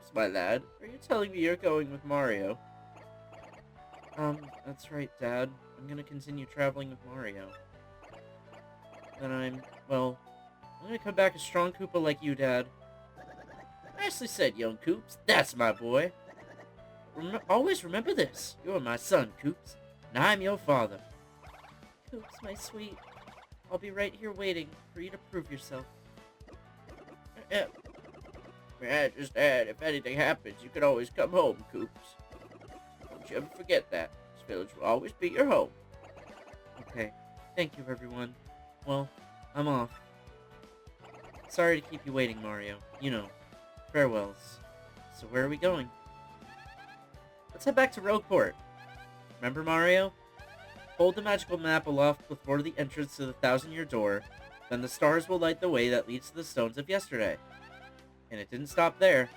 Koops, my lad. Are you telling me you're going with Mario? That's right, Dad. I'm gonna continue traveling with Mario. Then I'm gonna come back a strong Koopa like you, Dad. Nicely said, young Koops. That's my boy. Always remember this. You're my son, Koops, and I'm your father. Koops, my sweet. I'll be right here waiting for you to prove yourself. Yeah, just Dad, if anything happens, you can always come home, Koops. Don't you ever forget that. This village will always be your home. Okay. Thank you, everyone. Well, I'm off. Sorry to keep you waiting, Mario. You know, farewells. So where are we going? Let's head back to Rogueport. Remember, Mario? Hold the magical map aloft before the entrance to the Thousand-Year Door, then the stars will light the way that leads to the stones of yesterday. And it didn't stop there.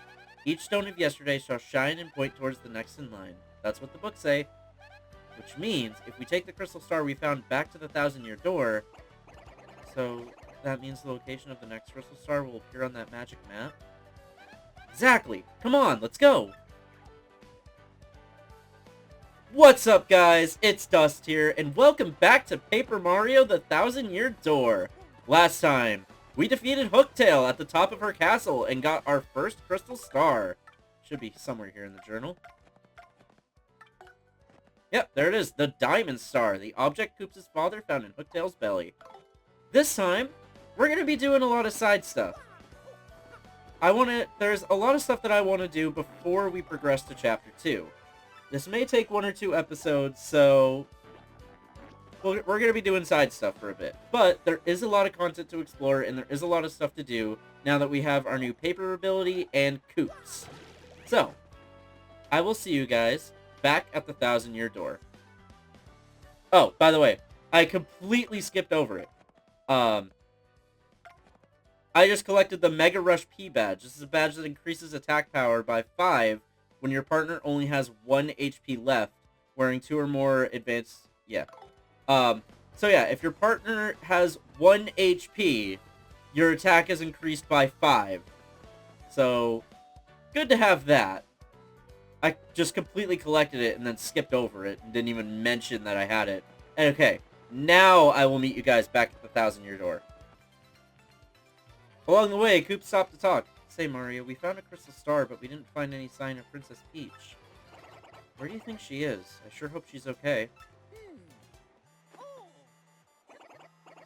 Each stone of yesterday shall shine and point towards the next in line. That's what the books say. Which means, if we take the crystal star we found back to the Thousand-Year Door, so that means the location of the next crystal star will appear on that magic map? Exactly! Come on, let's go! What's up, guys? It's Dust here, and welcome back to Paper Mario the Thousand-Year Door. Last time, we defeated Hooktail at the top of her castle and got our first crystal star. Should be somewhere here in the journal. Yep, there it is. The Diamond Star, the object Koops' father found in Hooktail's belly. This time, we're going to be doing a lot of side stuff. There's a lot of stuff that I want to do before we progress to Chapter 2. This may take 1 or 2 episodes, so we're going to be doing side stuff for a bit. But there is a lot of content to explore, and there is a lot of stuff to do now that we have our new paper ability and Koops. So, I will see you guys back at the Thousand-Year Door. Oh, by the way, I completely skipped over it. I just collected the Mega Rush P badge. This is a badge that increases attack power by 5 when your partner only has 1 HP left, wearing 2 or more advanced... Yeah. So yeah, if your partner has 1 HP, your attack is increased by 5. So, good to have that. I just completely collected it and then skipped over it and didn't even mention that I had it. And okay, now I will meet you guys back at the Thousand-Year Door. Along the way, Coop stopped to talk. Say, Mario, we found a crystal star, but we didn't find any sign of Princess Peach. Where do you think she is? I sure hope she's okay.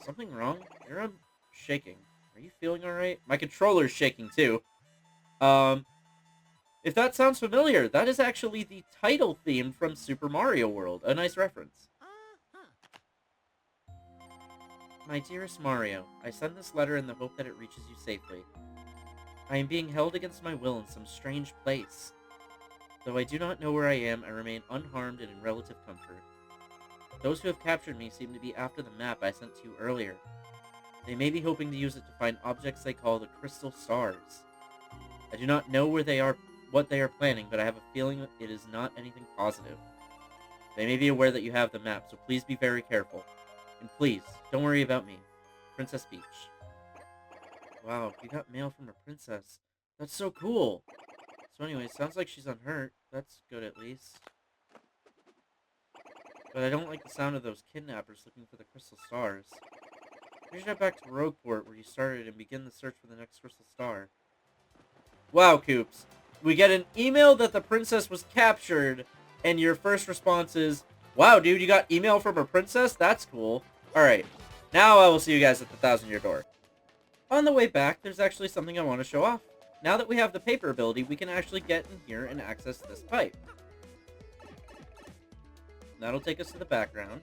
Something wrong? You're shaking. Are you feeling alright? My controller's shaking too. If that sounds familiar, that is actually the title theme from Super Mario World. A nice reference. My dearest Mario, I send this letter in the hope that it reaches you safely. I am being held against my will in some strange place. Though I do not know where I am, I remain unharmed and in relative comfort. Those who have captured me seem to be after the map I sent to you earlier. They may be hoping to use it to find objects they call the crystal stars. I do not know what they are planning, but I have a feeling it is not anything positive. They may be aware that you have the map, so please be very careful. And please, don't worry about me. Princess Peach. Wow, you got mail from a princess. That's so cool! So anyway, sounds like she's unhurt. That's good at least. But I don't like the sound of those kidnappers looking for the crystal stars. We should head back to Rogueport where you started and begin the search for the next crystal star. Wow, Koops. We get an email that the princess was captured, and your first response is, wow, dude, you got email from a princess? That's cool. Alright, now I will see you guys at the Thousand-Year Door. On the way back, there's actually something I want to show off. Now that we have the paper ability, we can actually get in here and access this pipe. That'll take us to the background.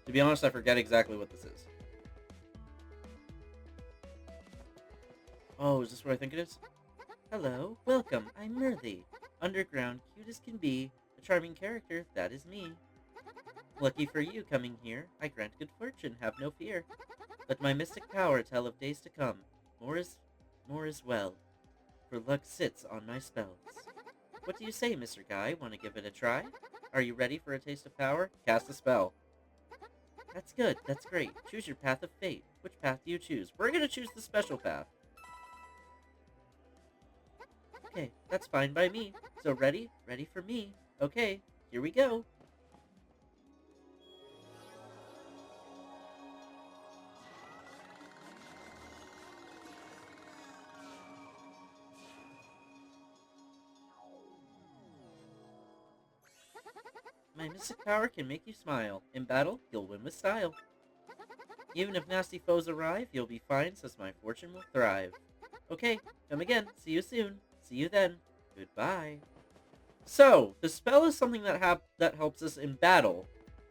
To be honest, I forget exactly what this is. Oh, is this what I think it is? Hello, welcome, I'm Murthy. Underground, cute as can be. A charming character, that is me. Lucky for you coming here, I grant good fortune, have no fear. Let my mystic power tell of days to come. More is well, for luck sits on my spells. What do you say, Mr. Guy? Want to give it a try? Are you ready for a taste of power? Cast a spell. That's good, that's great. Choose your path of fate. Which path do you choose? We're gonna choose the special path. Okay, that's fine by me. So ready? Ready for me. Okay, here we go. My mystic power can make you smile. In battle, you'll win with style. Even if nasty foes arrive, you'll be fine, since my fortune will thrive. Okay, come again. See you soon. See you then. Goodbye. So, the spell is something that helps us in battle.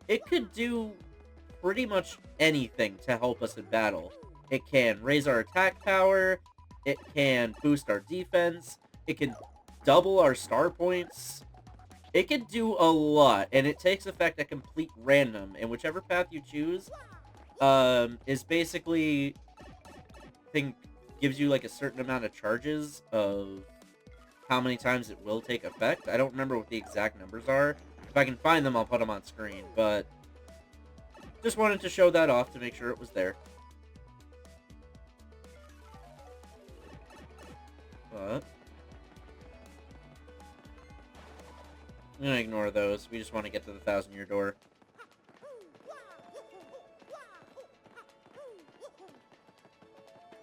It could do pretty much anything to help us in battle. It can raise our attack power, it can boost our defense, it can double our star points. It can do a lot, and it takes effect at complete random, and whichever path you choose, is basically, gives you like a certain amount of charges of how many times it will take effect. I don't remember what the exact numbers are. If I can find them, I'll put them on screen, but just wanted to show that off to make sure it was there. But I'm gonna ignore those. We just want to get to the 1,000-year door.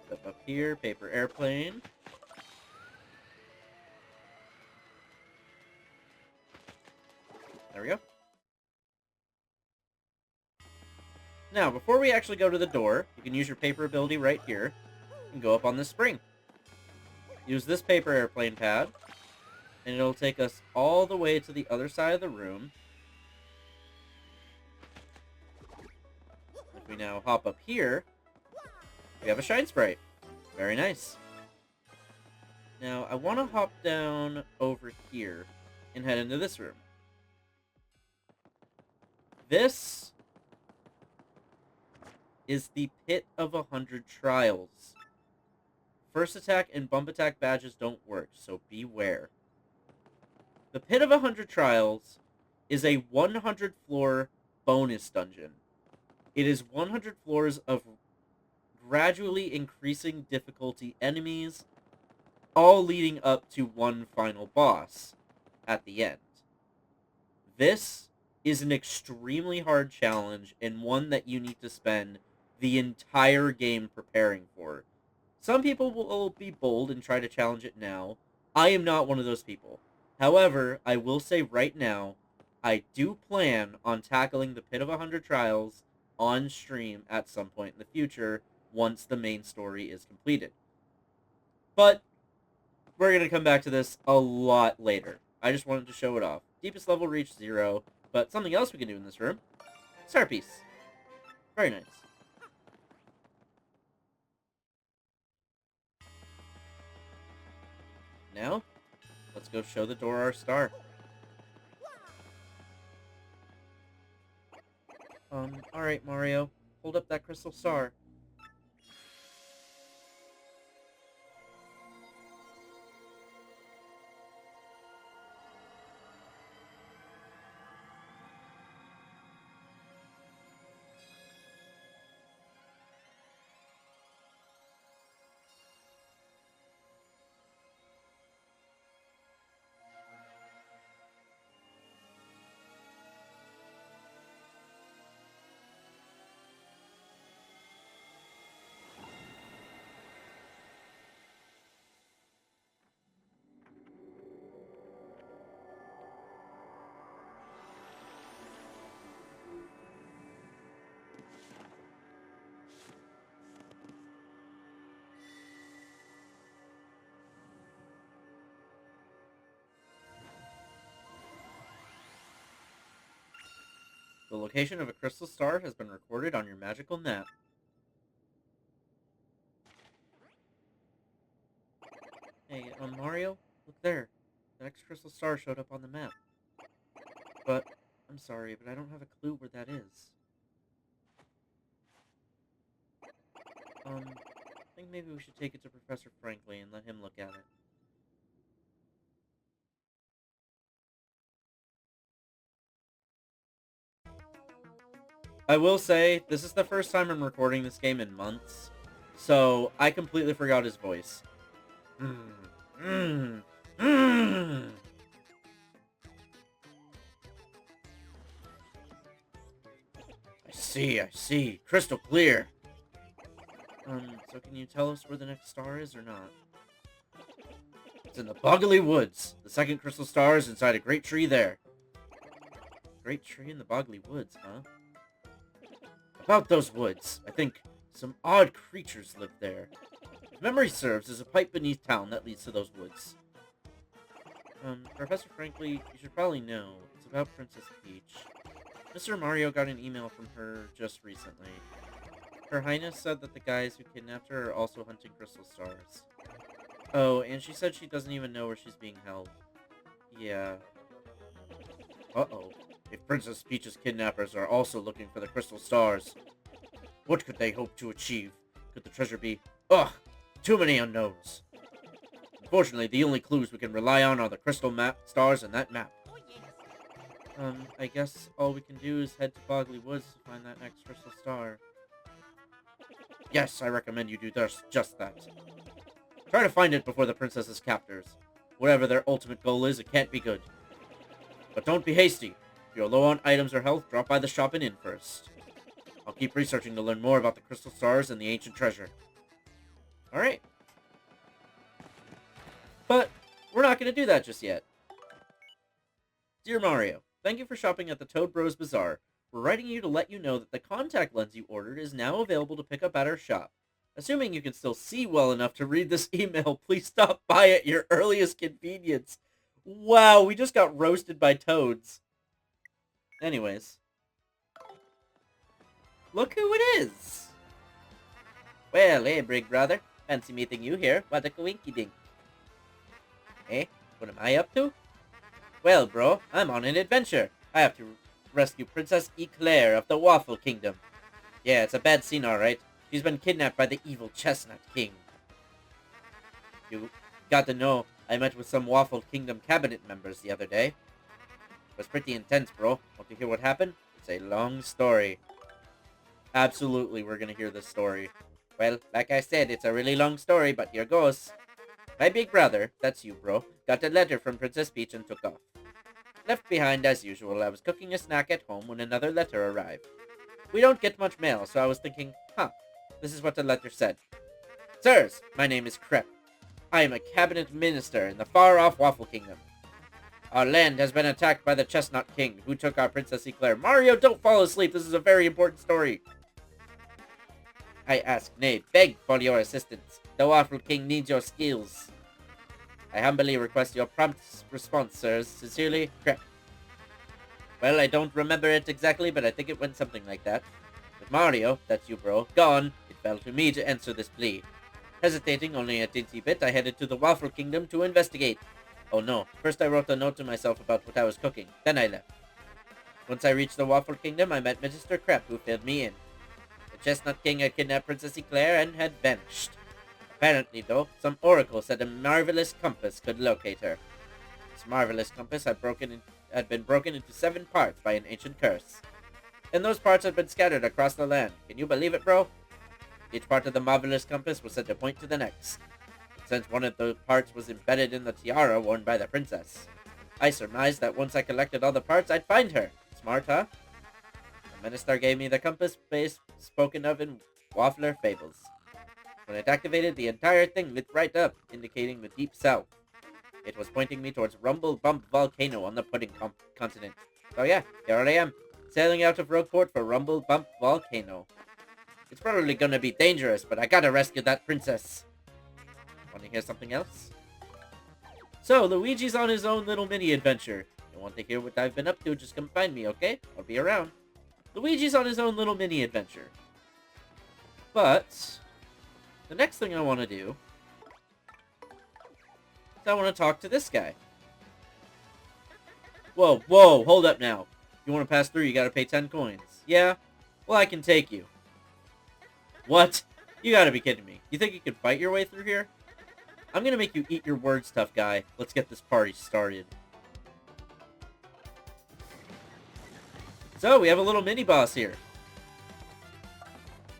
Step up here, paper airplane. There we go. Now, before we actually go to the door, you can use your paper ability right here and go up on this spring. Use this paper airplane pad, and it'll take us all the way to the other side of the room. If we now hop up here, we have a shine sprite. Very nice. Now, I want to hop down over here and head into this room. This is the Pit of 100 Trials. First attack and bump attack badges don't work, so beware. The Pit of 100 Trials is a 100-floor bonus dungeon. It is 100 floors of gradually increasing difficulty enemies, all leading up to one final boss at the end. This is an extremely hard challenge, and one that you need to spend the entire game preparing for. Some people will be bold and try to challenge it now. I am not one of those people. However, I will say right now, I do plan on tackling the Pit of 100 Trials on stream at some point in the future once the main story is completed. But we're going to come back to this a lot later. I just wanted to show it off. Deepest level reached 0, but something else we can do in this room. Star piece. Very nice. Now, let's go show the door our star. Alright, Mario. Hold up that crystal star. The location of a crystal star has been recorded on your magical map. Hey, Mario, look there. The next crystal star showed up on the map. But, I'm sorry, but I don't have a clue where that is. I think maybe we should take it to Professor Franklin and let him look at it. I will say, this is the first time I'm recording this game in months, so I completely forgot his voice. I see. Crystal clear. So can you tell us where the next star is or not? It's in the Boggly Woods. The second crystal star is inside a great tree there. Great tree in the Boggly Woods, huh? About those woods, I think some odd creatures live there. If memory serves, there's a pipe beneath town that leads to those woods. Professor Frankly, you should probably know. It's about Princess Peach. Mr. Mario got an email from her just recently. Her Highness said that the guys who kidnapped her are also hunting crystal stars. Oh, and she said she doesn't even know where she's being held. Yeah. Uh-oh. If Princess Peach's kidnappers are also looking for the crystal stars, what could they hope to achieve? Could the treasure be... Ugh! Too many unknowns. Unfortunately, the only clues we can rely on are the crystal stars and that map. I guess all we can do is head to Boggly Woods to find that next crystal star. Yes, I recommend you do just that. Try to find it before the princess's captors. Whatever their ultimate goal is, it can't be good. But don't be hasty. If you're low on items or health, drop by the shop and inn first. I'll keep researching to learn more about the crystal stars and the ancient treasure. Alright. But we're not going to do that just yet. Dear Mario, thank you for shopping at the Toad Bros Bazaar. We're writing you to let you know that the contact lens you ordered is now available to pick up at our shop. Assuming you can still see well enough to read this email, please stop by at your earliest convenience. Wow, we just got roasted by toads. Anyways. Look who it is! Well, hey, big brother. Fancy meeting you here. What a coinky-dink. Eh? What am I up to? Well, bro, I'm on an adventure. I have to rescue Princess Eclair of the Waffle Kingdom. Yeah, it's a bad scene, alright. She's been kidnapped by the evil Chestnut King. You got to know, I met with some Waffle Kingdom cabinet members the other day. It was pretty intense, bro. Want to hear what happened? It's a long story. Absolutely, we're gonna hear this story. Well, like I said, it's a really long story, but here goes. My big brother, that's you, bro, got a letter from Princess Peach and took off. Left behind as usual, I was cooking a snack at home when another letter arrived. We don't get much mail, so I was thinking, this is what the letter said. Sirs, my name is Crep. I am a cabinet minister in the far-off Waffle Kingdom. Our land has been attacked by the Chestnut King, who took our Princess Eclair. Mario, don't fall asleep, this is a very important story. I ask, nay, beg for your assistance. The Waffle King needs your skills. I humbly request your prompt response, sirs. Sincerely, Crep. Well, I don't remember it exactly, but I think it went something like that. With Mario, that's you, bro, gone, it fell to me to answer this plea. Hesitating only a teensy bit, I headed to the Waffle Kingdom to investigate. Oh no, first I wrote a note to myself about what I was cooking, then I left. Once I reached the Waffle Kingdom, I met Minister Crep, who filled me in. The Chestnut King had kidnapped Princess Eclair and had vanished. Apparently, though, some oracle said a marvelous compass could locate her. This marvelous compass had been broken into 7 parts by an ancient curse. And those parts had been scattered across the land. Can you believe it, bro? Each part of the marvelous compass was said to point to the next. And since one of those parts was embedded in the tiara worn by the princess, I surmised that once I collected all the parts, I'd find her. Smart, huh? The minister gave me the compass base spoken of in Waffler fables. When it activated, the entire thing lit right up, indicating the deep south. It was pointing me towards Rumble Bump Volcano on the Pudding Continent. So yeah, here I am, sailing out of Rogueport for Rumble Bump Volcano. It's probably gonna be dangerous, but I gotta rescue that princess. Wanna hear something else? So, Luigi's on his own little mini-adventure. You want to hear what I've been up to, just come find me, okay? I'll be around. Luigi's on his own little mini-adventure. But the next thing I want to do is I want to talk to this guy. Whoa, hold up now. You want to pass through, you gotta pay 10 coins. Yeah? Well, I can take you. What? You gotta be kidding me. You think you could fight your way through here? I'm gonna make you eat your words, tough guy. Let's get this party started. So, we have a little mini-boss here.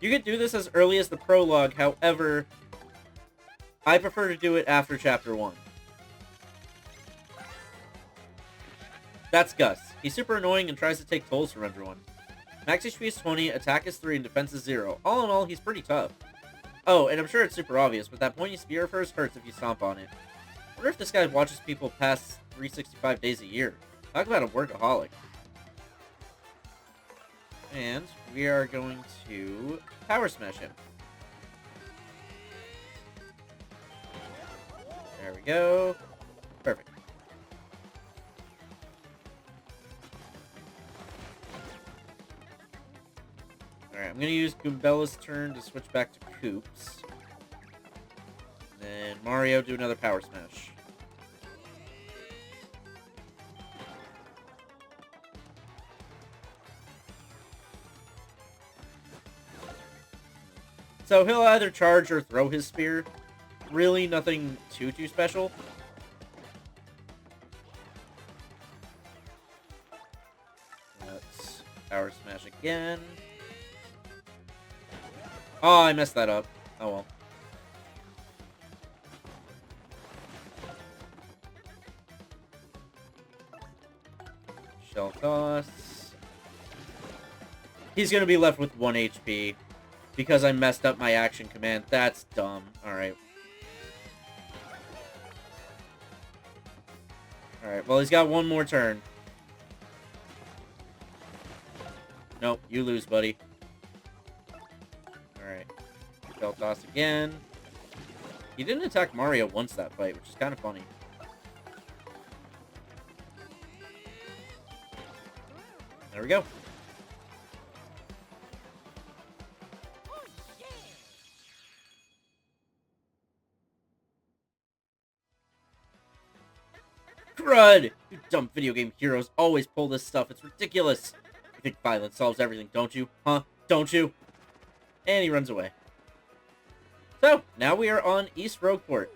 You can do this as early as the prologue, however, I prefer to do it after Chapter 1. That's Gus. He's super annoying and tries to take tolls from everyone. Max HP is 20, attack is 3, and defense is 0. All in all, he's pretty tough. Oh, and I'm sure it's super obvious, but that pointy spear of hers hurts if you stomp on it. I wonder if this guy watches people pass 365 days a year. Talk about a workaholic. And we are going to power smash him. There we go. Perfect. Alright, I'm going to use Goombella's turn to switch back to Koops. And then Mario do another power smash. So he'll either charge or throw his spear. Really nothing too special. Let's power smash again. Oh, I messed that up. Oh well. Shell toss. He's gonna be left with 1 HP. Because I messed up my action command. That's dumb. Alright. Alright, well, he's got one more turn. Nope, you lose, buddy. Alright. Shell toss again. He didn't attack Mario once that fight, which is kind of funny. There we go. Crud! You dumb video game heroes always pull this stuff. It's ridiculous. You think violence solves everything, don't you? Huh? Don't you? And he runs away. So, now we are on East Rogueport.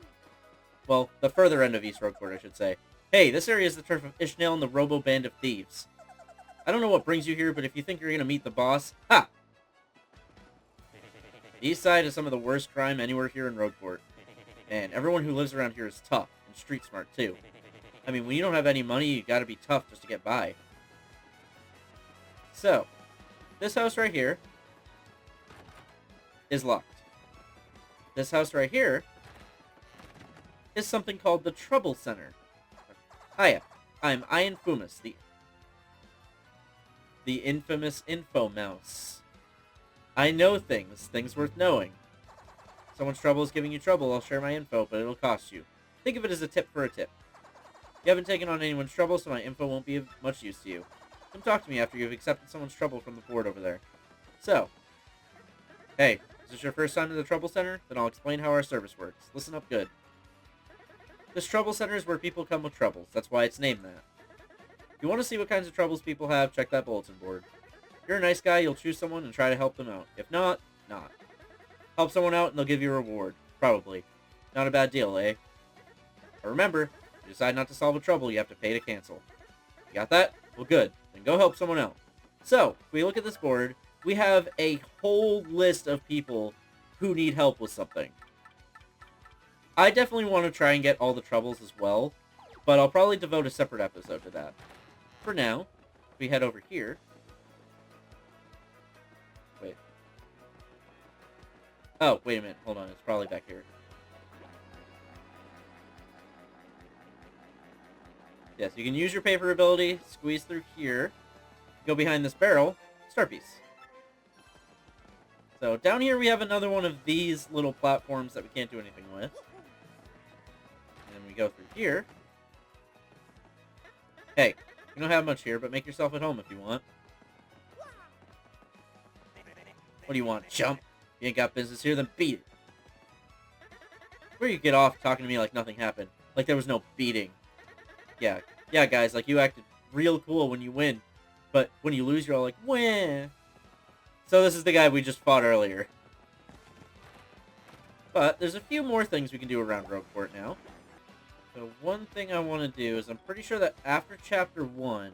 Well, the further end of East Rogueport, I should say. Hey, this area is the turf of Ishmael and the Robo Band of Thieves. I don't know what brings you here, but if you think you're gonna meet the boss, ha! The East Side is some of the worst crime anywhere here in Rogueport. And everyone who lives around here is tough, and street smart, too. I mean, when you don't have any money, you gotta be tough just to get by. So, this house right here is locked. This house right here is something called the Trouble Center. Hiya, I'm Ian Fumus, the infamous Info Mouse. I know things worth knowing. If someone's trouble is giving you trouble, I'll share my info, but it'll cost you. Think of it as a tip for a tip. You haven't taken on anyone's trouble, so my info won't be of much use to you. Come talk to me after you've accepted someone's trouble from the board over there. So, hey, is this your first time to the Trouble Center? Then I'll explain how our service works. Listen up good. This Trouble Center is where people come with troubles. That's why it's named that. If you want to see what kinds of troubles people have, check that bulletin board. If you're a nice guy, you'll choose someone and try to help them out. If not, not. Help someone out and they'll give you a reward. Probably. Not a bad deal, eh? But remember, if you decide not to solve a trouble, you have to pay to cancel. You got that? Well, good. Then go help someone out. So, if we look at this board, we have a whole list of people who need help with something. I definitely want to try and get all the troubles as well, but I'll probably devote a separate episode to that. For now, if we head over here. Wait. Oh, wait a minute. Hold on. It's probably back here. Yes, you can use your paper ability, squeeze through here, go behind this barrel, star piece. So down here we have another one of these little platforms that we can't do anything with. And then we go through here. Hey, you don't have much here, but make yourself at home if you want. What do you want, chump? You ain't got business here, then beat it. Where you get off talking to me like nothing happened. Like there was no beating. Yeah, guys, like, you acted real cool when you win, but when you lose, you're all like, wah. So this is the guy we just fought earlier. But there's a few more things we can do around Rogueport now. So one thing I want to do is I'm pretty sure that after Chapter 1...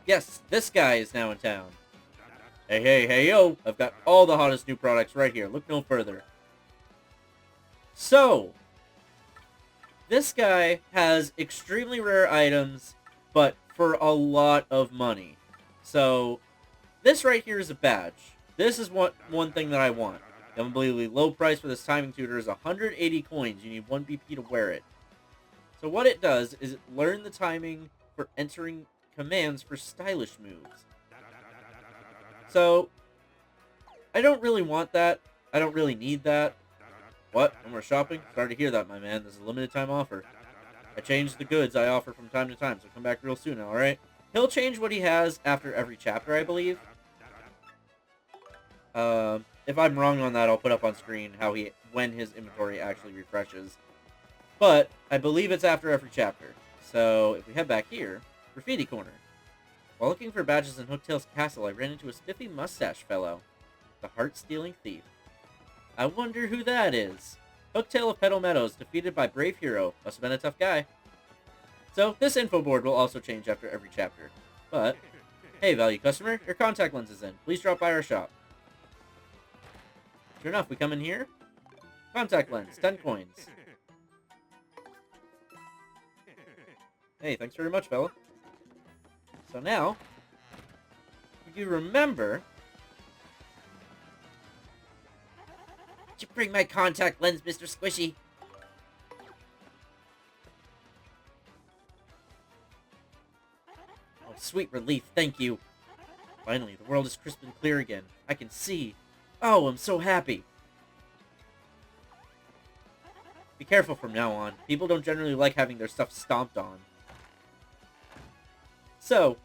Yes, this guy is now in town. Hey, yo! I've got all the hottest new products right here. Look no further. So... This guy has extremely rare items, but for a lot of money. So, this right here is a badge. This is one thing that I want. The unbelievably low price for this timing tutor is 180 coins. You need 1 BP to wear it. So what it does is it learn the timing for entering commands for stylish moves. So, I don't really want that. I don't really need that. What? No more shopping? Sorry to hear that, my man. This is a limited time offer. I change the goods I offer from time to time, so come back real soon, alright? He'll change what he has after every chapter, I believe. If I'm wrong on that, I'll put up on screen when his inventory actually refreshes. But I believe it's after every chapter. So if we head back here, Graffiti Corner. While looking for badges in Hooktail's castle, I ran into a spiffy mustache fellow, the heart-stealing thief. I wonder who that is. Hooktail of Petal Meadows, defeated by Brave Hero. Must have been a tough guy. So this info board will also change after every chapter. But, hey value customer, your contact lens is in. Please drop by our shop. Sure enough, we come in here. Contact lens, 10 coins. Hey, thanks very much, fella. So now, if you remember... Did you bring my contact lens, Mr. Squishy? Oh, sweet relief, thank you. Finally, the world is crisp and clear again. I can see. Oh, I'm so happy. Be careful from now on. People don't generally like having their stuff stomped on. So,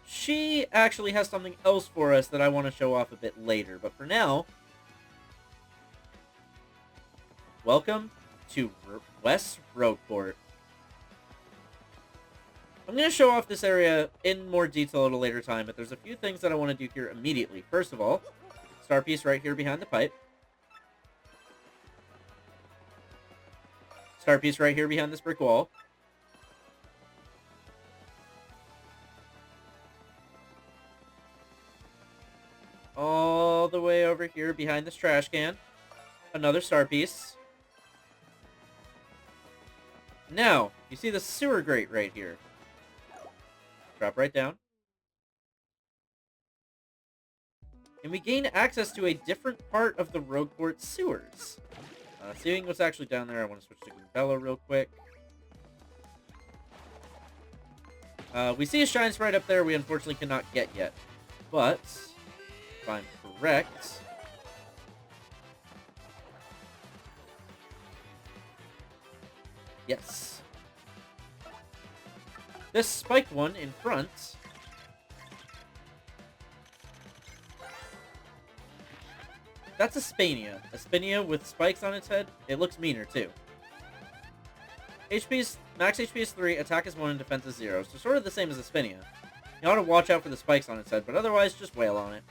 she actually has something else for us that I want to show off a bit later. But for now, welcome to West Rogueport. I'm going to show off this area in more detail at a later time, but there's a few things that I want to do here immediately. First of all, star piece right here behind the pipe. Star piece right here behind this brick wall. All the way over here behind this trash can. Another star piece. Now, you see the sewer grate right here. Drop right down. And we gain access to a different part of the Rogueport sewers. Seeing what's actually down there, I want to switch to Bella real quick. We see a shine sprite up there we unfortunately cannot get yet. But, if I'm correct... Yes. This spiked one in front... That's a Spania. A Spania with spikes on its head. It looks meaner, too. Max HP is 3, attack is 1, and defense is 0. So sort of the same as a Spania. You ought to watch out for the spikes on its head, but otherwise, just wail on it.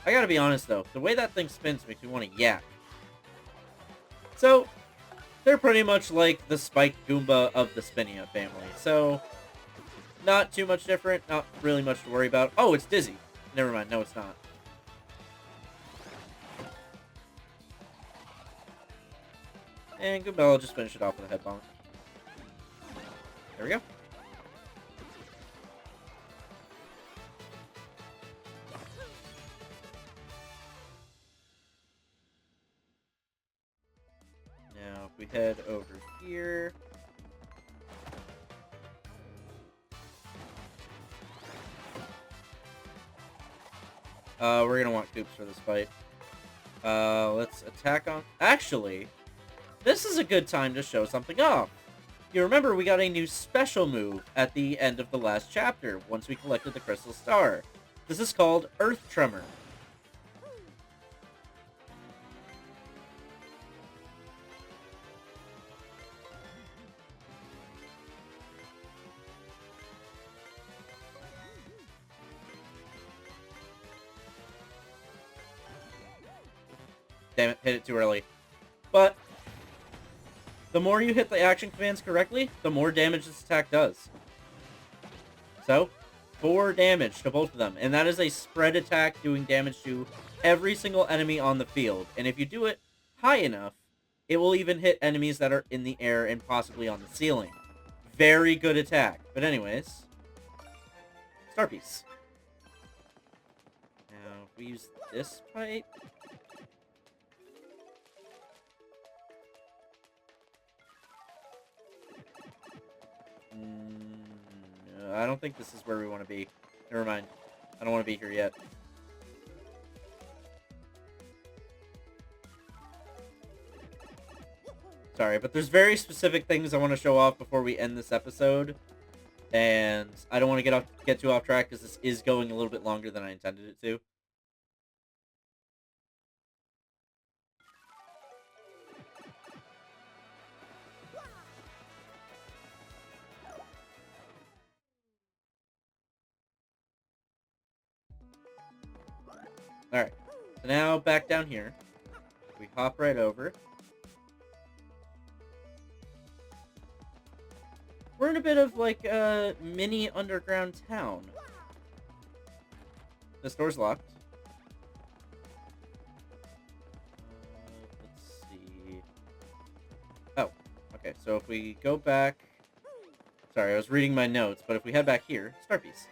I gotta be honest, though. The way that thing spins makes me want to yak. So, they're pretty much like the spiked Goomba of the Spinia family. So, not too much different. Not really much to worry about. Oh, it's Dizzy. Never mind. No, it's not. And Goombella will just finish it off with a head bonk. There we go. Now, if we head over here... we're gonna want Koops for this fight. Let's attack on... Actually... This is a good time to show something off. You remember we got a new special move at the end of the last chapter, once we collected the Crystal Star. This is called Earth Tremor. Damn it, hit it too early. But... the more you hit the action commands correctly, the more damage this attack does. So, 4 damage to both of them. And that is a spread attack doing damage to every single enemy on the field. And if you do it high enough, It will even hit enemies that are in the air and possibly on the ceiling. Very good attack. But anyways, Star Piece. Now, if we use this pipe... No, I don't think this is where we want to be. Never mind. I don't want to be here yet. Sorry, but there's very specific things I want to show off before we end this episode. And I don't want to get too off track because this is going a little bit longer than I intended it to. Alright, so now back down here. We hop right over. We're in a bit of, like, a mini underground town. This door's locked. Let's see. Oh, okay, so if we go back... Sorry, I was reading my notes, but if we head back here, Star Piece.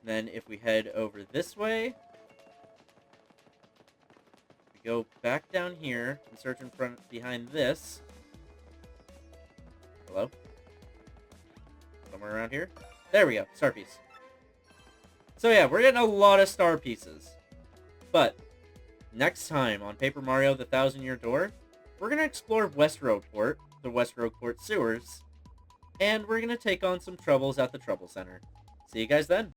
Then if we head over this way, we go back down here and search behind this. Hello? Somewhere around here? There we go, Star Piece. So yeah, we're getting a lot of Star Pieces. But, next time on Paper Mario The Thousand Year Door, we're going to explore West Rogueport, the West Rogueport sewers, and we're going to take on some troubles at the Trouble Center. See you guys then.